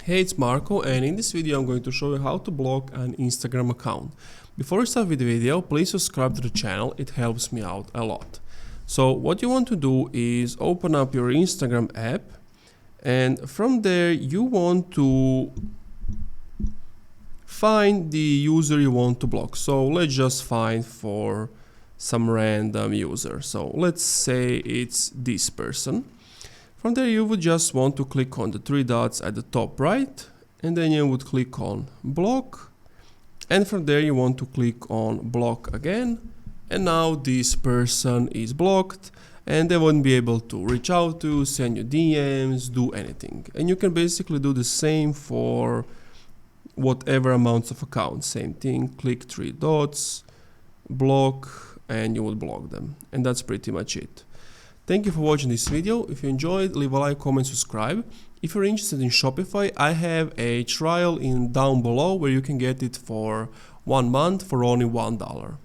Hey, it's Marko, and in this video I'm going to show you how to block an Instagram account. Before we start with the video, please subscribe to the channel, it helps me out a lot. So what you want to do is open up your Instagram app, and from there you want to find the user you want to block. So let's just find for some random user. So let's say it's this person. From there you would just want to click on the three dots at the top right, and then you would click on block, and from there you want to click on block again, and now this person is blocked and they won't be able to reach out to, send you DMs, do anything. And you can basically do the same for whatever amounts of accounts. Same thing, click three dots, block, and you would block them. And that's pretty much it. Thank you for watching this video. If you enjoyed, leave a like, comment, subscribe. If you're interested in Shopify, I have a trial down below where you can get it for 1 month for only $1.